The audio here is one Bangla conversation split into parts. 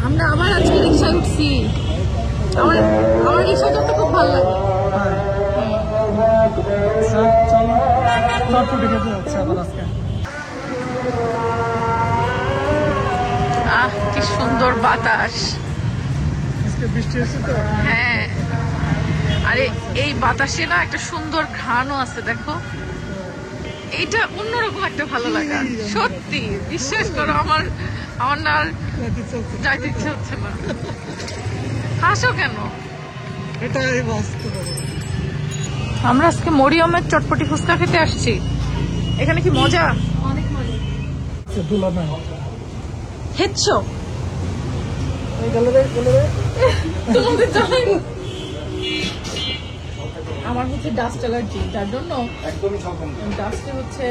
আমরা আবার আজকে রিক্সায় উঠছি। আমার রিক্সা চড়তে খুব ভালো লাগে। কি সুন্দর বাতাস, বৃষ্টি হচ্ছে তো। হ্যাঁ, আরে এই বাতাসে না একটা সুন্দর ঘ্রাণও আছে। দেখো, এইটা অন্যরকম একটা ভালো লাগা। সত্যি বিশ্বাস করো, আমার না আর যাইতে ইচ্ছে হচ্ছে না। হাসো কেন? এটাই বাস্তব। আমরা আজকে মরিয়মের চটপটি ফুচকা খেতে আসছি। এখানে কি মজা, অনেক মজা। হেচ্ছো আমার হচ্ছে ডাস্ট অ্যালার্জি, যার জন্য ডাস্টে হচ্ছে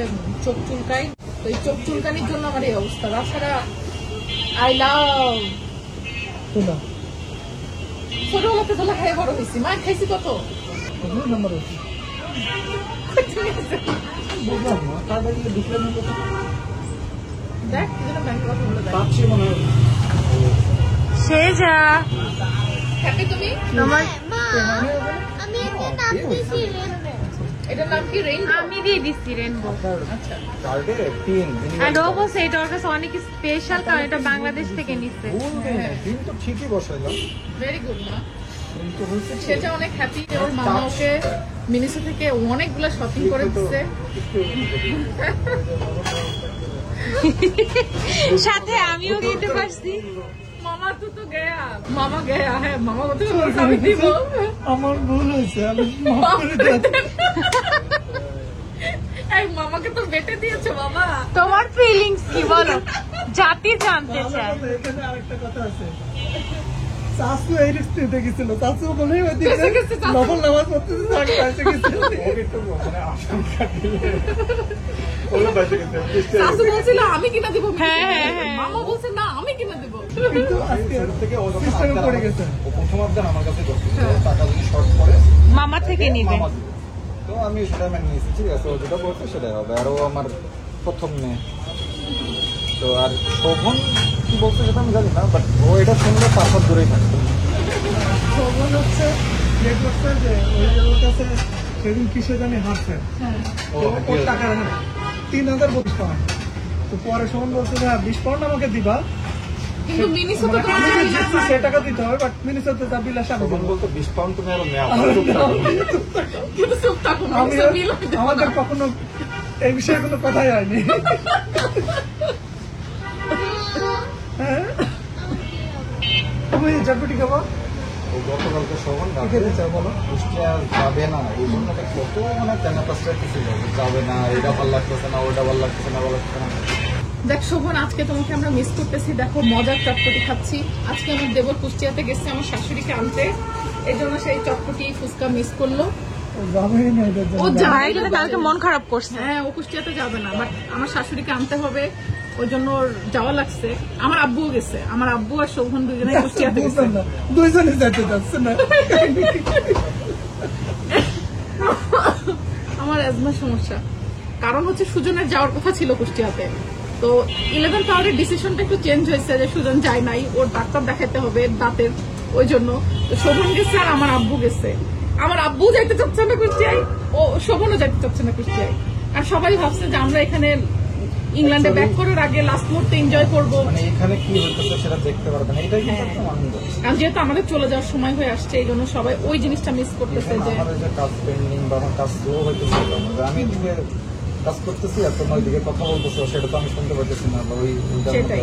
চোখ চুলকাই। তো এই চোখ চুলকানির জন্য আমার এই অবস্থা। তাছাড়া আই লাভ ছোটবেলাতে তোলা খাই বড় হয়েছি। মায়ের খাইছি কত দেখ, সে যা হ্যাপি তুমি। এটার নাম কি? রেইনবো। আমি দিয়ে দিচ্ছি রেইনবো। আচ্ছা, আর ও বলছে এটা ওর কাছে অনেক স্পেশাল, কারণ এটা বাংলাদেশ থেকে নিচ্ছে। কিন্তু ঠিকই বসাইলাম। ভেরি গুড মা। সেটা অনেক হ্যাপি। ওর মামা ওকে মিনিসো থেকে অনেকগুলো শপিং করে দিচ্ছে, সাথে আমিও দিতে পারছি। মামা তো গয়া, মামা গয়া। হ্যাঁ, মামা বলতে আমি দিব। আমার ভুল হয়েছে, আমি মামাকে তো বেটে দিয়েছো বাবা। তোমার ফিলিংস কি বলো? জাতি জানতে চায়। এখানে আরেকটা কথা আছে, চাচু এই রিস্তিতে গেছিল, চাচু বলে নকল নামাজ পড়তে চাচু বলছিল আমি কিনা দিব। হ্যাঁ, মামা বলছে না আমি কিনা দিব। কিন্তু আজকে সিস্টেমে পড়ে গেছে। প্রথমার্ধে আমার কাছে টাকা যদি শর্ট পড়ে মামা থেকে নিবে, তো আমি সেটা মেনে নিয়েছি। ঠিক আছে, ও যেটা বলছে সেটাই হবে। আর ও আমার প্রথম মেয়ে তো। আর শোভন কি বলছে সেটা আমি জানি না, বাট ও এটা শুনলে পাথর দূরেই থাকতো। শোভন হচ্ছে যে ওর কাছে সেদিন কিসে জানি হারছে, ওর টাকা 3025 পাউন্ড। তো পরে শোভন বলছে যে 20 পাউন্ড আমাকে দিবা, কিন্তু মিনিসোতে তো সে টাকা দিতে হবে, বাট মিনিসোতে যা বিল আসে আমি বলতো 20 পাউন্ড তুমি আরো নেও। আমাদের কখনো এই বিষয়ে কোনো কথাই হয়নি। তুমি চটপটি খাবো? ও গতকালকে শোভন বলো কুষ্টিয়া যাবে না, এই জন্য কত মানে তেনা পাঁচটা কিছু যাবে না, এটা ভালো লাগতেছে না, ওটা ভালো লাগতেছে না, ভালো লাগতেছে না। দেখ শোভন, আজকে তোমাকে আমরা মিস করতেছি। দেখো মজার চটপটি খাচ্ছি। আজকে আমার দেবর কুষ্টিয়াতে গেছে আমার শাশুড়িকে আনতে, এই জন্য সেই চটপটি ফুচকা মিস করলো। ও যাবে না, কালকে মন খারাপ করছে। হ্যাঁ, ও কুষ্টিয়াতে যাবে না, বাট আমার শাশুড়িকে আনতে হবে, ওই জন্য ওর যাওয়া লাগছে। আমার আব্বুও গেছে, আমার আব্বু আর শোভন দুজনে কুষ্টিয়াতে গেছে। দুইজনে যেতে যাচ্ছে না। আমার অ্যাজমার সমস্যা, কারণ হচ্ছে সুজনের যাওয়ার কথা ছিল কুষ্টিয়াতে। তো 11th আওয়ারের ডিসিশনটা একটু চেঞ্জ হয়েছে, যে সুজন যায় নাই, ওর ডাক্তার দেখাতে হবে দাঁতের, ওই জন্য। তো শোভন গেছে আর আমার আব্বু গেছে। আমার আব্বু যাইতে চাচ্ছে না কুষ্টিয়ায়, ও শোভনও যাইতে চাচ্ছে না কুষ্টিয়ায়। আর সবাই ভাবছে যে আমরা এখানে ইংল্যান্ডে ব্যাক করার আগে লাস্ট মুহূর্তে এনজয় করবো, এখানে কি হচ্ছে সেটা দেখতে পারবেন। এটাই কারণ যেহেতু আমাদের চলে যাওয়ার সময় হয়ে আসছে, এই জন্য সবাই ওই জিনিসটা মিস করতেছে। যে কাজ পেন্ডিং বা আমার কাজ শুরু হইতেছে, আমি এদিকে কাজ করতেছি আর তোমার দিকে কথা বলতেছো, সেটা তো আমি শুনতে পারতেছি না। সেটাই,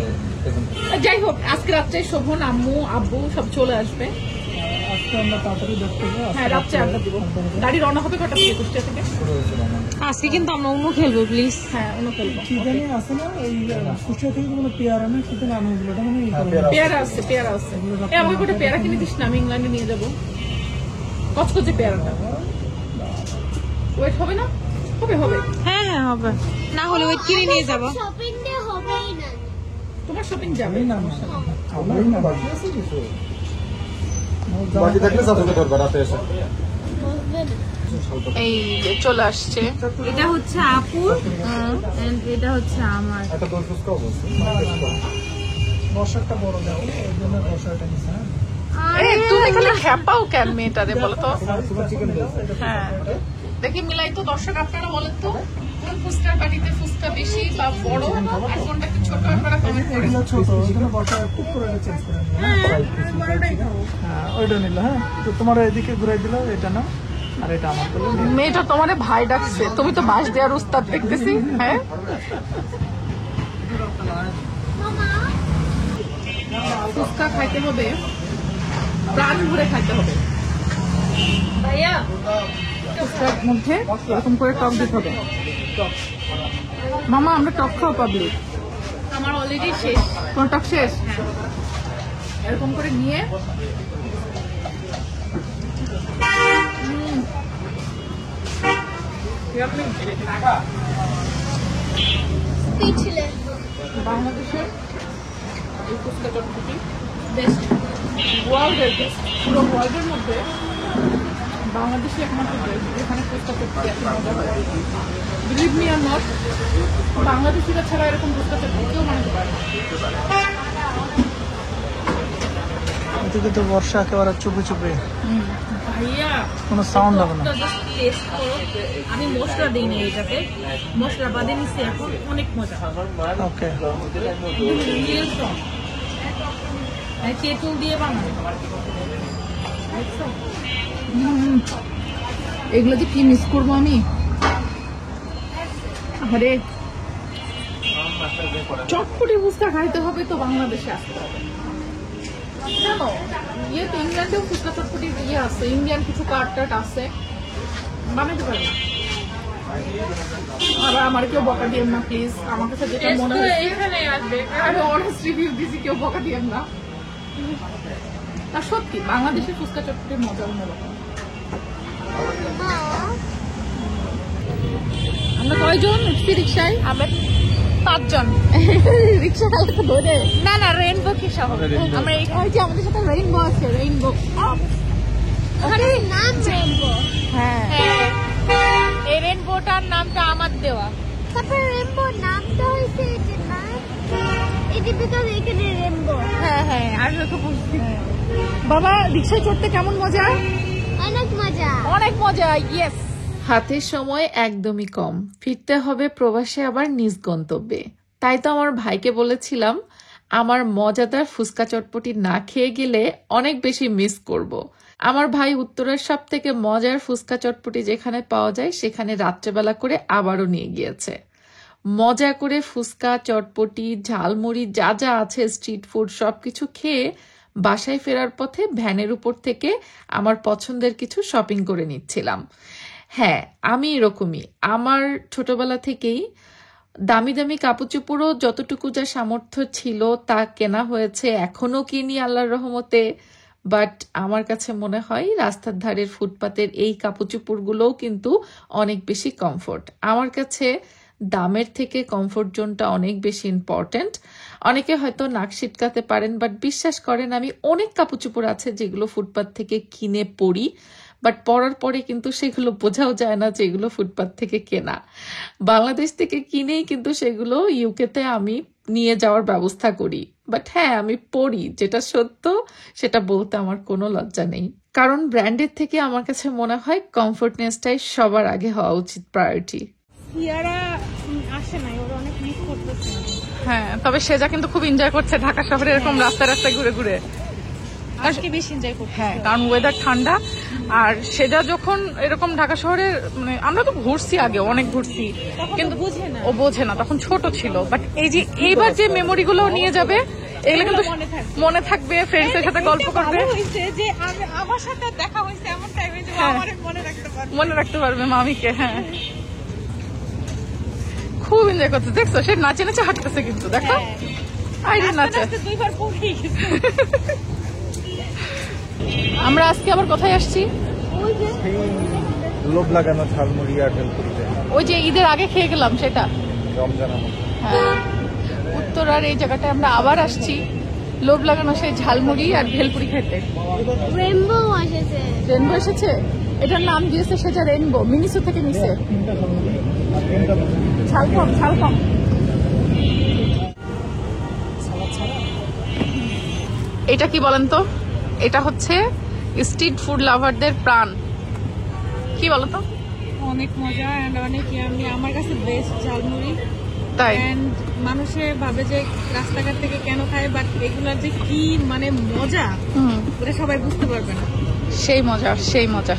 যাই হোক আজকে রাত্রে শোভন, আম্মু, আব্বু সব চলে আসবে। আজকে আমরা তাড়াতাড়ি দেখতে যাবো। হ্যাঁ, রাত্রে আড্ডা দিব। গাড়ি রওনা হবে কটা থেকে কুষ্টিয়া থেকে? আজকে কিন্তু আমরা অন্য খেলবো, প্লিজ। হ্যাঁ, অন্য খেলবো। কি জানি আছে না এই কুষ্টিয়া থেকে কোনো পেয়ারা না, কি জানি আনাগুলো, এটা মানে পেয়ারা আছে, পেয়ারা আছে। আমাকে কটা পেয়ারা কিনে দিস না, আমি ইংল্যান্ডে নিয়ে যাবো। কচকচে পেয়ারাটা ওয়েট হবে না? হবে, হবে। হ্যাঁ হ্যাঁ হবে, না হলে ওয়েট কিনে নিয়ে যাবো। শপিং ডে হবেই না। তোমার শপিং যাবে না, আমার না বাকি আছে কিছু, বাকি থাকলে সাথে করবে রাতে এসে। এই চলে আসছে, এটা হচ্ছে আপুর, এটা হচ্ছে আমার। এটা দোল ফুচকাও বলছি। বর্ষাটা বড় দাও ওই জন্য বর্ষাটা নিছে তুমি খালি খেপাও কেন মেয়েটারে বলো তো? তোমার চিকেন বলছে হ্যাঁ দেখি মিলাই তো, দর্শক আপনারা বলেন তো কোন ফুচকার বাটিতে ফুচকা বেশি বা বড় আর কোনটা একটু ছোট, আপনারা কমেন্ট করেন। এগুলো ছোট ওই জন্য বর্ষা খুব করে চেঞ্জ করে হ্যাঁ ওইটা নিল। হ্যাঁ তো তোমার এদিকে ঘুরাই দিল, এটা না আর এটা আমার করলো। মেয়েটা তোমারে ভাই ডাকছে, তুমি তো বাস দেওয়ার উস্তাদ দেখতেছি। হ্যাঁ ফুচকা খাইতে হবে, প্রাণ ভরে খাইতে হবে। ভাইয়া ফুচকার মধ্যে এরকম করে টক দিতে হবে। মামা আমরা টক খাও পাবলিক, আমার অলরেডি শেষ। তোমার টক শেষ? এরকম করে নিয়ে ছিলেন বাংলাদেশের এই ফুচকা চটপটি বেস্ট, ওয়ার্ল্ডের বেস্ট, পুরো ওয়ার্ল্ডের মধ্যে বাংলাদেশে একমাত্র দেশ যেখানে ফুচকা চটপটি এত মজা হয়। বিলিভ মি আর নট, বাংলাদেশিরা ছাড়া এরকম ফুচকা চটপটি কেউ বানাতে পারে না। এদিকে তো বর্ষা একেবারে চুপে চুপে, ভাইয়া কোনো সাউন্ড হবে না। জাস্ট টেস্ট করো। আমি মশলা দিই না এটাতে, মশলা বাদে নিচ্ছি এখন, অনেক মজা। ওকে রিয়েল সং তেঁতুল দিয়ে বানানো। এগুলো যে কি মিস করবো আমি। আরে চটপটি ফুচকা খাইতে হবে তো বাংলাদেশে আসতে হবে। জানো ইয়ে তো ইংল্যান্ডেও ফুচকা চটপটি ইয়ে আছে, ইন্ডিয়ান কিছু কার্ট টাট আছে, বানাতে পারি না। আর আমার কেউ বকা দিয়েন না প্লিজ, আমার কাছে যেটা মনে হয় এখানে আসবে। আমি অনেস্ট রিভিউ দিছি, কেউ বকা দিয়েন না। আর সত্যি বাংলাদেশের ফুচকা চটপটির মজা অন্যরকম। আমরা কয়জন উঠছি রিক্সায়? আমরা 5 জন। রিক্সা চালাতে ধরে না না, রেইনবো কি সহ আমরা ওই যে আমাদের সাথে রেইনবো আছে, রেইনবো। ওখানে নাম রেইনবো। হ্যাঁ এই রেইনবোটার নামটা আমার দেওয়া। তারপর রেইনবো নামটা হয়েছে যে না এটা বিকজ এখানে রেইনবো হ্যাঁ হ্যাঁ, আমি ওকে বুঝছি। বাবা রিক্সায় চড়তে কেমন মজা? অনেক মজা অনেক মজা। ইয়েস, হাতে সময় একদমই কম, ফিরতে হবে প্রবাসে আবার নিজ গন্তব্যে। তাই তো আমার ভাইকে বলেছিলাম আমার মজাদার ফুচকা চটপটি না খেয়ে গেলে অনেক বেশি মিস করব। আমার ভাই উত্তরের সব থেকে মজার ফুচকা চটপটি যেখানে পাওয়া যায় সেখানে রাত্রেবেলা করে আবারও নিয়ে গিয়েছে। মজা করে ফুচকা চটপটি ঝালমুড়ি যা যা আছে স্ট্রিট ফুড সবকিছু খেয়ে বাসায় ফেরার পথে ভ্যানের উপর থেকে আমার পছন্দের কিছু শপিং করে নিচ্ছিলাম। হ্যাঁ আমি এরকমই, আমার ছোটবেলা থেকেই দামি দামি কাপড় চোপড়ও যতটুকু যা সামর্থ্য ছিল তা কেনা হয়েছে, এখনো কিনি আল্লাহর রহমতে। বাট আমার কাছে মনে হয় রাস্তার ধারের ফুটপাতের এই কাপড় চোপড়গুলোও কিন্তু অনেক বেশি কমফোর্ট। আমার কাছে দামের থেকে কমফোর্ট জোনটা অনেক বেশি ইম্পর্টেন্ট। অনেকে হয়তো নাক সিটকাতে পারেন, বাট বিশ্বাস করেন আমি অনেক কাপড় চোপড় আছে যেগুলো ফুটপাত থেকে কিনে পরি, বাট পরার পরে কিন্তু সেগুলো বোঝাও যায় না যে এগুলো ফুটপাত থেকে কেনা। বাংলাদেশ থেকে কিনেই কিন্তু সেগুলো ইউকেতে আমি নিয়ে যাওয়ার ব্যবস্থা করি। বাট হ্যাঁ আমি পরি, যেটা সত্য সেটা বলতে আমার কোনো লজ্জা নেই, কারণ ব্র্যান্ডের থেকে আমার কাছে মনে হয় কমফোর্টনেসটাই সবার আগে হওয়া উচিত প্রায়োরিটি। সিয়ারা আসে নাই, ওরা অনেক মিস করতেছে। হ্যাঁ তবে সেজা কিন্তু খুব এনজয় করছে ঢাকা শহরে এরকম রাস্তায় রাস্তায় ঘুরে ঘুরে। আজকে বেশি এনজয় করছে। হ্যাঁ কারণ ওয়েদার ঠান্ডা, আর সেটা যখন এরকম ঢাকা শহরে মানে আমরা তো ঘুরছি আগে অনেক ঘুরছি, কিন্তু বুঝে না। ও বোঝে না, তখন ছোট ছিল। বাট এই যে এইবার যে মেমোরি গুলো নিয়ে যাবে এগুলো কিন্তু মনে থাকবে, ফ্রেন্ডস এর সাথে গল্প করবে। যে আমার সাথে দেখা হয়েছে এমন টাইমে যে হ্যাঁ। আমার মনে রাখতে পারবে। মনে রাখতে পারবে মামিকে। হ্যাঁ খুব এনজয় করছে, দেখছো সে নাচে নাচে হাঁটতেছে কিন্তু দেখো আইডি নাচে। 2 বার পড়ে গেছে। আমরা আজকে আবার কোথায় আসছি? লোভ লাগানো ঝালমুড়ি আর ভেলপুরিতে ওই যে ঈদের আগে খেয়ে গেলাম সেটা। রমজানের মধ্যে হ্যাঁ উত্তরার এই জায়গাটায় আমরা আবার আসছি লোভ লাগানো সেই ঝালমুড়ি আর ভেলপুরি খেতে। রেইনবো এসেছে রেনবো এসেছে, এটার নাম দিয়েছে সেটা রেনবো, মিনিসো থেকে নিছে। ঝাল কম ঝাল কম। এটা কি বলেন তো, এটা হচ্ছে স্ট্রিট ফুড লাভারদের প্রাণ, কি বলো তো? অনেক মজা অ্যান্ড অনেক ইয়ামি, আমার কাছে বেস্ট ঝালমুড়ি। তাই অ্যান্ড মানুষে ভাবে যে রাস্তাঘাট থেকে কেন খায়, বাট এগুলার যে কি মানে মজা ওটা সবাই বুঝতে পারবে না। সেই মজা, সেই মজা।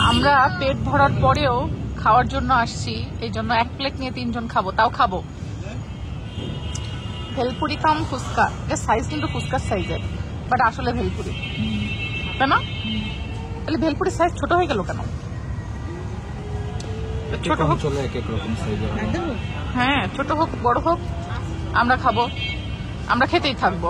আমরা পেট ভরার পরেও খাওয়ার জন্য আসছি, এই জন্য 1 প্লেট নিয়ে 3 জন খাবো, তাও খাবো। ভেলপুরি কাম ফুচকা, এর সাইজ কিন্তু ফুচকার সাইজের, বাট আসলে ভেলপুরি, তাই না? তাহলে ভেলপুরির সাইজ ছোট হয়ে গেল কেন? ছোট হোক, চলে এক এক রকম সাইজের। হ্যাঁ ছোট হোক বড় হোক, আমরা খাবো, আমরা খেতেই থাকবো।